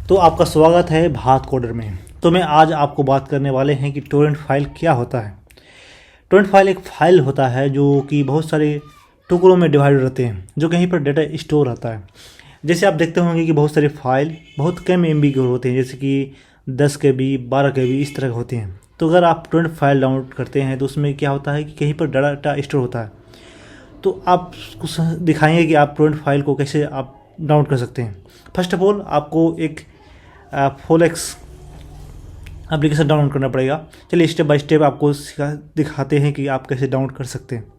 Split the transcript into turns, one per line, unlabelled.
तो आपका स्वागत है भारत कोडर में। तो मैं आज आपको बात करने वाले हैं कि टोरेंट फाइल क्या होता है। टोरेंट फाइल एक फ़ाइल होता है जो कि बहुत सारे टुकड़ों में डिवाइड रहते हैं, जो कहीं पर डाटा स्टोर रहता है। जैसे आप देखते होंगे कि बहुत सारे फाइल बहुत कम एमबी के होते हैं, जैसे कि 10 KB 12 KB इस तरह के होते हैं। तो अगर आप टोरेंट फाइल डाउनलोड करते हैं तो उसमें क्या होता है कि कहीं पर डाटा स्टोर होता है। तो आप कुछ दिखाएंगे कि आप टोरेंट फाइल को कैसे आप डाउनलोड कर सकते हैं। फर्स्ट ऑफ ऑल आपको एक फोलेक्स एप्लीकेशन डाउनलोड करना पड़ेगा। चलिए स्टेप बाय स्टेप आपको दिखाते हैं कि आप कैसे डाउनलोड कर सकते हैं।